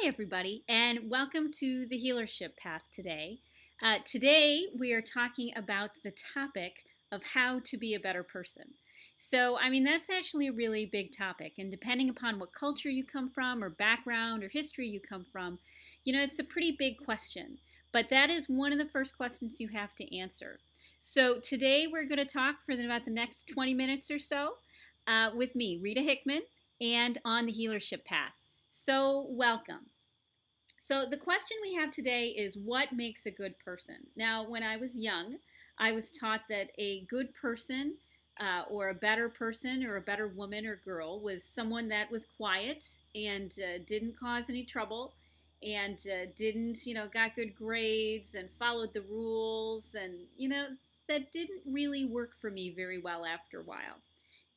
Hi, everybody, and welcome to the Healership Path today. Today, we are talking about the topic of how to be a better person. That's actually a really big topic, and depending upon what culture you come from, or background, or history you come from, it's a pretty big question. But that is one of the first questions you have to answer. So, today, we're going to talk for about the next 20 minutes or so with me, Rita Hickman, and on the Healership Path. So, welcome. So, the question we have today is what makes a good person? Now, when I was young, I was taught that a good person or a better person or a better woman or girl was someone that was quiet and didn't cause any trouble and didn't, got good grades and followed the rules. And, that didn't really work for me very well after a while.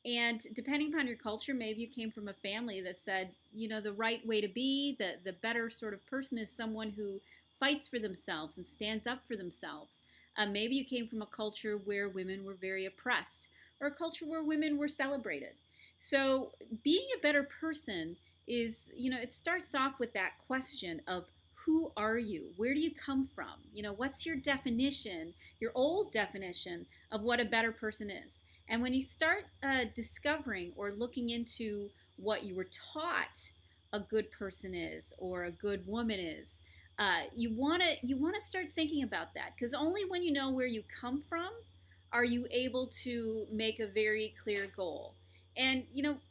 And depending upon your culture, maybe you came from a family that said, the right way to be, the better sort of person is someone who fights for themselves and stands up for themselves. Maybe you came from a culture where women were very oppressed, or a culture where women were celebrated. So being a better person is, it starts off with that question of who are you? Where do you come from? What's your definition, your old definition of what a better person is? And when you start discovering or looking into what you were taught a good person is or a good woman is, you want to start thinking about that, because only when you know where you come from are you able to make a very clear goal. And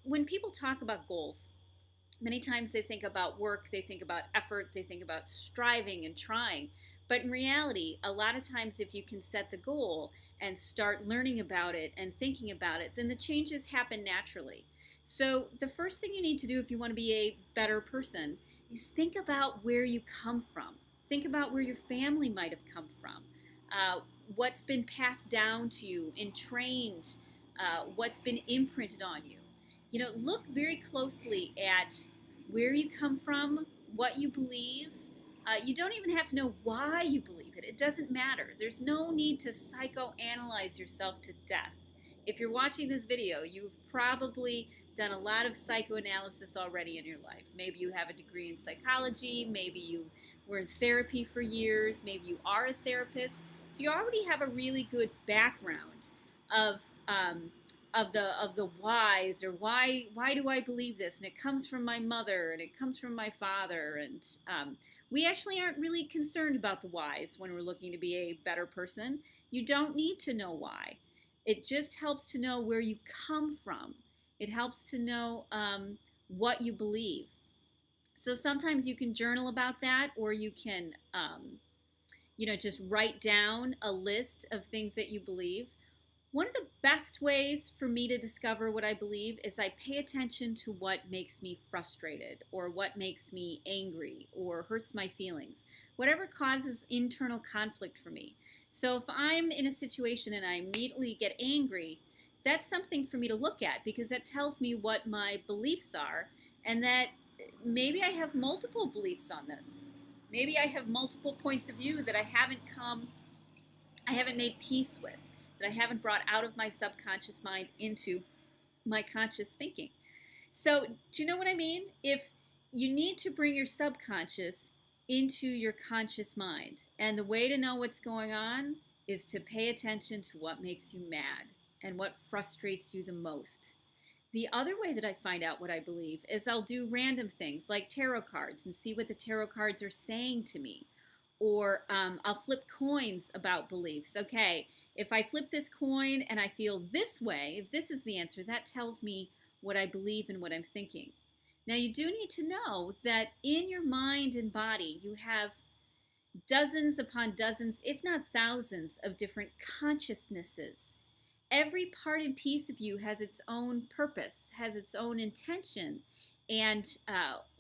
when people talk about goals, many times they think about work, they think about effort, they think about striving and trying. But in reality, a lot of times if you can set the goal and start learning about it and thinking about it, then the changes happen naturally. So the first thing you need to do if you want to be a better person is think about where you come from. Think about where your family might have come from, what's been passed down to you and trained, what's been imprinted on you. Look very closely at where you come from, what you believe. You don't even have to know why you believe it. It doesn't matter. There's no need to psychoanalyze yourself to death. If you're watching this video, you've probably done a lot of psychoanalysis already in your life. Maybe you have a degree in psychology. Maybe you were in therapy for years. Maybe you are a therapist. So you already have a really good background of the whys, or why do I believe this? And it comes from my mother, and it comes from my father, and we actually aren't really concerned about the whys when we're looking to be a better person. You don't need to know why. It just helps to know where you come from. It helps to know what you believe. So sometimes you can journal about that, or you can, just write down a list of things that you believe. One of the best ways for me to discover what I believe is I pay attention to what makes me frustrated, or what makes me angry, or hurts my feelings, whatever causes internal conflict for me. So if I'm in a situation and I immediately get angry, that's something for me to look at, because that tells me what my beliefs are, and that maybe I have multiple beliefs on this. Maybe I have multiple points of view that I haven't made peace with, that I haven't brought out of my subconscious mind into my conscious thinking. So, do you know what I mean? If you need to bring your subconscious into your conscious mind, and the way to know what's going on is to pay attention to what makes you mad and what frustrates you the most. The other way that I find out what I believe is I'll do random things like tarot cards and see what the tarot cards are saying to me. Or I'll flip coins about beliefs. Okay, if I flip this coin and I feel this way, if this is the answer, that tells me what I believe and what I'm thinking. Now, you do need to know that in your mind and body, you have dozens upon dozens, if not thousands, of different consciousnesses. Every part and piece of you has its own purpose, has its own intention, and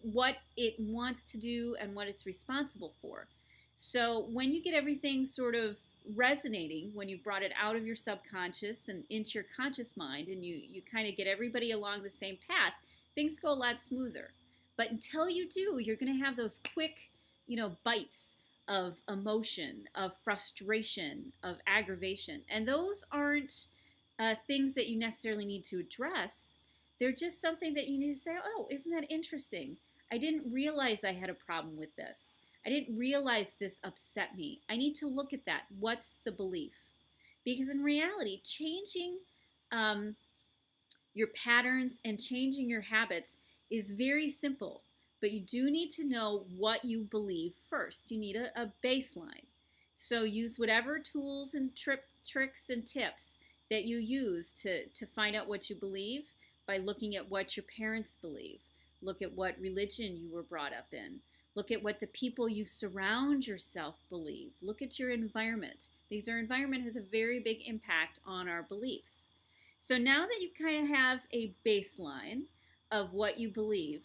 what it wants to do and what it's responsible for. So when you get everything sort of resonating, when you've brought it out of your subconscious and into your conscious mind, and you kind of get everybody along the same path, things go a lot smoother. But until you do, you're going to have those quick, bites of emotion, of frustration, of aggravation. And those aren't things that you necessarily need to address. They're just something that you need to say, oh, isn't that interesting? I didn't realize I had a problem with this. I didn't realize this upset me. I need to look at that. What's the belief? Because in reality, changing um, your patterns and changing your habits is very simple, but you do need to know what you believe first. You need a baseline. So use whatever tools and tricks and tips that you use to find out what you believe by looking at what your parents believe. Look at what religion you were brought up in. Look at what the people you surround yourself believe. Look at your environment, because our environment has a very big impact on our beliefs. So now that you kind of have a baseline of what you believe,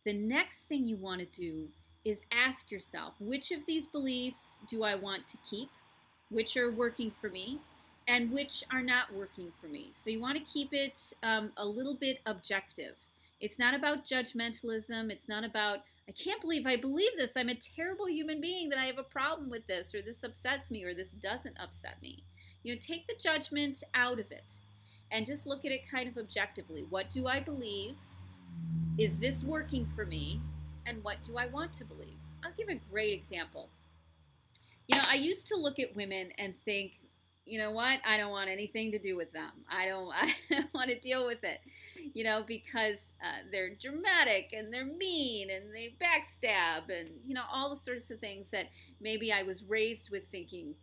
the next thing you want to do is ask yourself, which of these beliefs do I want to keep? Which are working for me? And which are not working for me? So you want to keep it a little bit objective. It's not about judgmentalism. It's not about, I can't believe I believe this. I'm a terrible human being that I have a problem with this, or this upsets me, or this doesn't upset me. Take the judgment out of it and just look at it kind of objectively. What do I believe? Is this working for me? And what do I want to believe? I'll give a great example. I used to look at women and think, you know what? I don't want anything to do with them. I don't want to deal with it, because they're dramatic and they're mean and they backstab and, all the sorts of things that maybe I was raised with thinking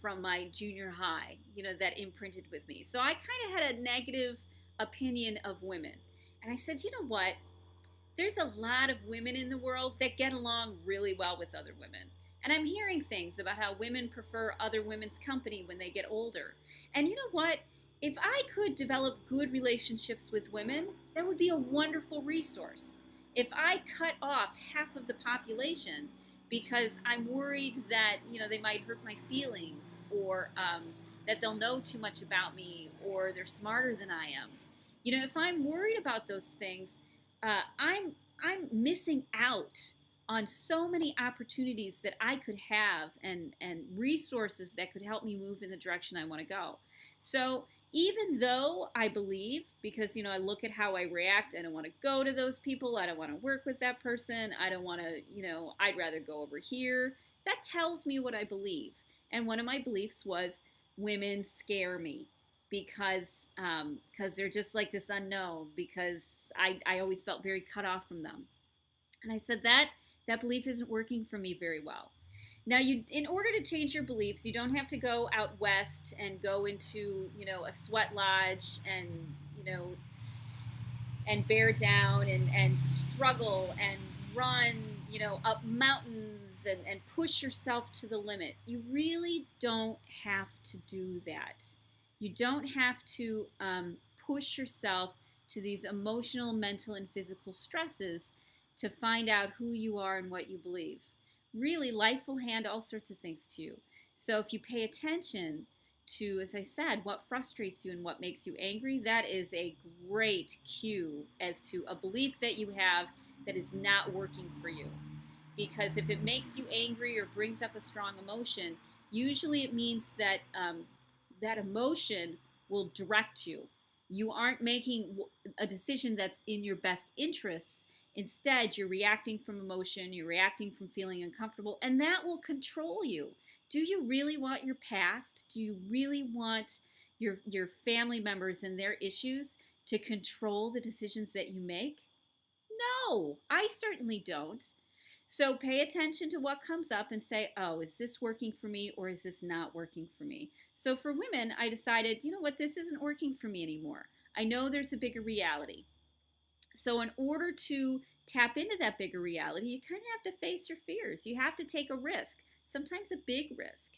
from my junior high, that imprinted with me. So I kind of had a negative opinion of women. And I said, you know what? There's a lot of women in the world that get along really well with other women. And I'm hearing things about how women prefer other women's company when they get older. And you know what? If I could develop good relationships with women, that would be a wonderful resource. If I cut off half of the population because I'm worried that, they might hurt my feelings, or that they'll know too much about me, or they're smarter than I am. If I'm worried about those things, I'm missing out on so many opportunities that I could have, and resources that could help me move in the direction I want to go. So even though I believe, because I look at how I react, I don't want to go to those people, I don't want to work with that person, I don't want to, I'd rather go over here. That tells me what I believe. And one of my beliefs was women scare me, because they're just like this unknown, because I always felt very cut off from them. And I said that belief isn't working for me very well. Now, in order to change your beliefs, you don't have to go out west and go into, a sweat lodge and, and bear down and struggle and run, up mountains and push yourself to the limit. You really don't have to do that. You don't have to push yourself to these emotional, mental, and physical stresses to find out who you are and what you believe. Really, life will hand all sorts of things to you. So if you pay attention to, as I said, what frustrates you and what makes you angry, that is a great cue as to a belief that you have that is not working for you. Because if it makes you angry or brings up a strong emotion, usually it means that that emotion will direct you. You aren't making a decision that's in your best interests. Instead, you're reacting from emotion, you're reacting from feeling uncomfortable, and that will control you. Do you really want your past? Do you really want your family members and their issues to control the decisions that you make? No, I certainly don't. So pay attention to what comes up and say, oh, is this working for me, or is this not working for me? So for women, I decided, you know what, this isn't working for me anymore. I know there's a bigger reality. So in order to tap into that bigger reality, you kind of have to face your fears. You have to take a risk, sometimes a big risk.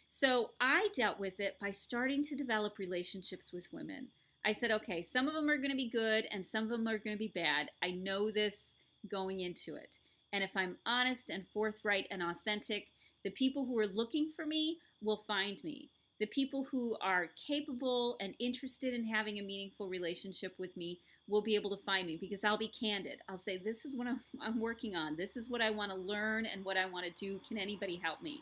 So I dealt with it by starting to develop relationships with women. I said, okay, some of them are going to be good and some of them are going to be bad. I know this going into it. And if I'm honest and forthright and authentic, the people who are looking for me will find me. The people who are capable and interested in having a meaningful relationship with me will be able to find me, because I'll be candid. I'll say, this is what I'm working on. This is what I want to learn and what I want to do. Can anybody help me?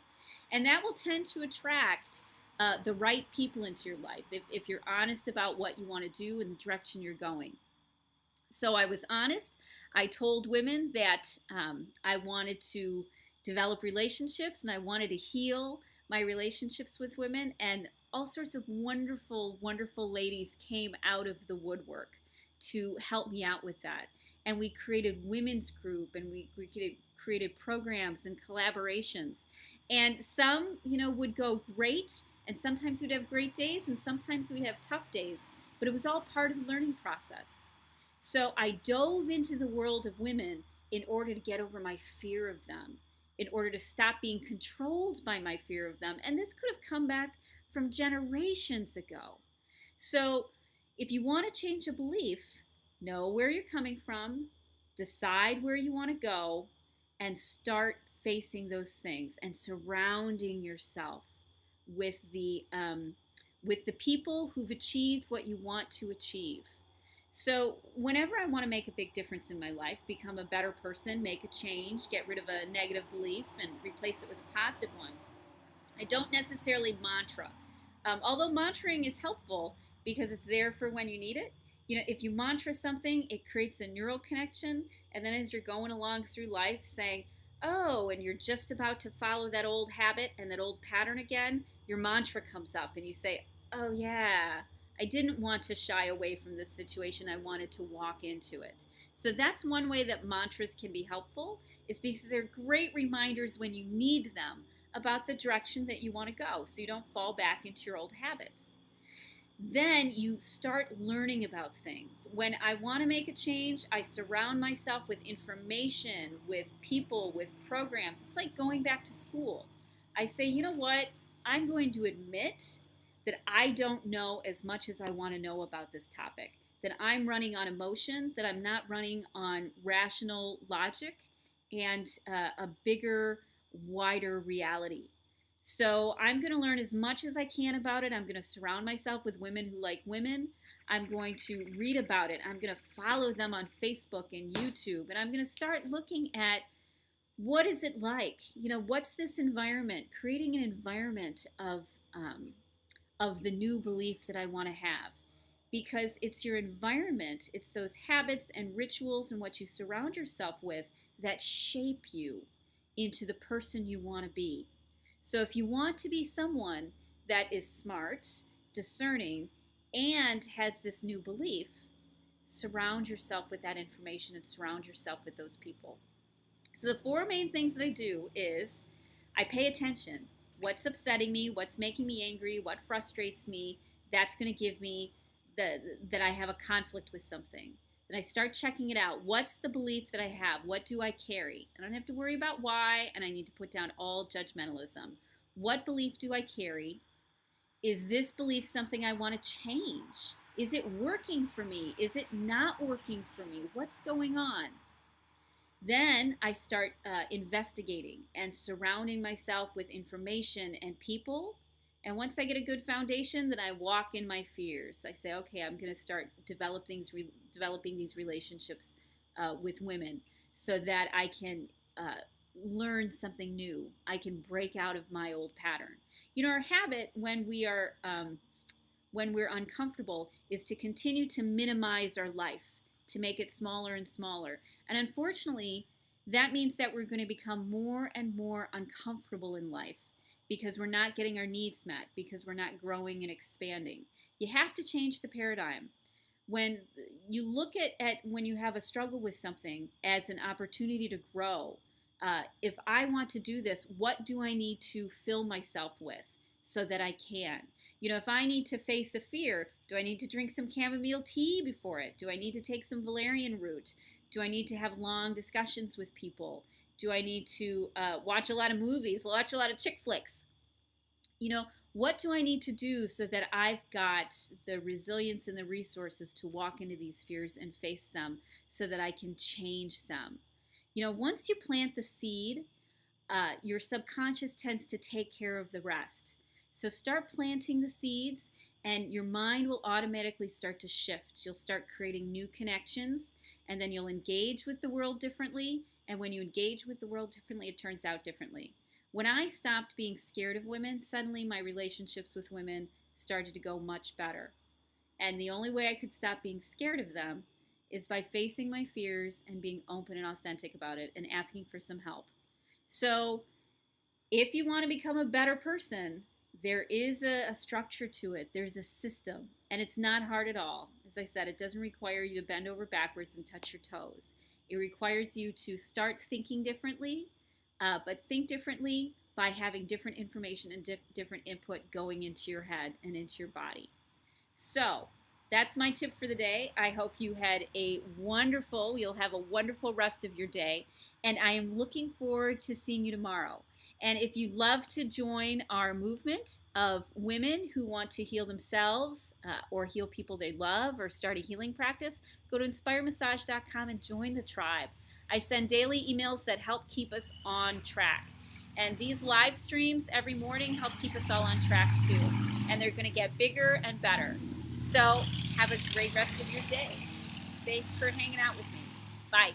And that will tend to attract the right people into your life if you're honest about what you want to do and the direction you're going. So I was honest. I told women that I wanted to develop relationships and I wanted to heal my relationships with women. And all sorts of wonderful, wonderful ladies came out of the woodwork to help me out with that. And we created women's group and we created programs and collaborations. And some, would go great. And sometimes we'd have great days and sometimes we'd have tough days. But it was all part of the learning process. So I dove into the world of women in order to get over my fear of them, in order to stop being controlled by my fear of them. And this could have come back from generations ago. So if you want to change a belief, know where you're coming from, decide where you want to go, and start facing those things and surrounding yourself with the people who've achieved what you want to achieve. So, whenever I want to make a big difference in my life, become a better person, make a change, get rid of a negative belief, and replace it with a positive one, I don't necessarily mantra. Although mantraing is helpful because it's there for when you need it. If you mantra something, it creates a neural connection, and then as you're going along through life saying, oh, and you're just about to follow that old habit and that old pattern again, your mantra comes up and you say, oh, yeah, I didn't want to shy away from this situation. I wanted to walk into it. So that's one way that mantras can be helpful, is because they're great reminders when you need them about the direction that you want to go so you don't fall back into your old habits. Then you start learning about things. When I want to make a change, I surround myself with information, with people, with programs. It's like going back to school. I say, you know what? I'm going to admit that I don't know as much as I want to know about this topic, that I'm running on emotion, that I'm not running on rational logic and a bigger, wider reality. So I'm going to learn as much as I can about it. I'm going to surround myself with women who like women. I'm going to read about it. I'm going to follow them on Facebook and YouTube. And I'm going to start looking at what is it like? What's this environment? Creating an environment of the new belief that I want to have. Because it's your environment, it's those habits and rituals and what you surround yourself with that shape you into the person you want to be. So if you want to be someone that is smart, discerning, and has this new belief, surround yourself with that information and surround yourself with those people. So the four main things that I do is I pay attention. What's upsetting me? What's making me angry? What frustrates me? That's going to give me that I have a conflict with something. Then I start checking it out. What's the belief that I have? What do I carry? I don't have to worry about why, and I need to put down all judgmentalism. What belief do I carry? Is this belief something I want to change? Is it working for me? Is it not working for me? What's going on? Then I start investigating and surrounding myself with information and people. And once I get a good foundation, then I walk in my fears. I say, okay, I'm going to start developing these relationships with women so that I can learn something new. I can break out of my old pattern. Our habit when we're uncomfortable is to continue to minimize our life, to make it smaller and smaller. And unfortunately, that means that we're going to become more and more uncomfortable in life because we're not getting our needs met, because we're not growing and expanding. You have to change the paradigm. When you look at when you have a struggle with something as an opportunity to grow, if I want to do this, what do I need to fill myself with so that I can? If I need to face a fear, do I need to drink some chamomile tea before it? Do I need to take some valerian root? Do I need to have long discussions with people? Do I need to watch a lot of movies, watch a lot of chick flicks? What do I need to do so that I've got the resilience and the resources to walk into these fears and face them so that I can change them? Once you plant the seed, your subconscious tends to take care of the rest. So start planting the seeds and your mind will automatically start to shift. You'll start creating new connections and then you'll engage with the world differently. And when you engage with the world differently, it turns out differently. When I stopped being scared of women, suddenly my relationships with women started to go much better. And the only way I could stop being scared of them is by facing my fears and being open and authentic about it and asking for some help. So, if you want to become a better person, there is a structure to it. There's a system, and it's not hard at all. As I said, it doesn't require you to bend over backwards and touch your toes. It requires you to start thinking differently, but think differently by having different information and different input going into your head and into your body. So, that's my tip for the day. I hope you'll have a wonderful rest of your day, and I am looking forward to seeing you tomorrow. And if you'd love to join our movement of women who want to heal themselves or heal people they love or start a healing practice, go to inspiremassage.com and join the tribe. I send daily emails that help keep us on track. And these live streams every morning help keep us all on track too. And they're going to get bigger and better. So have a great rest of your day. Thanks for hanging out with me. Bye.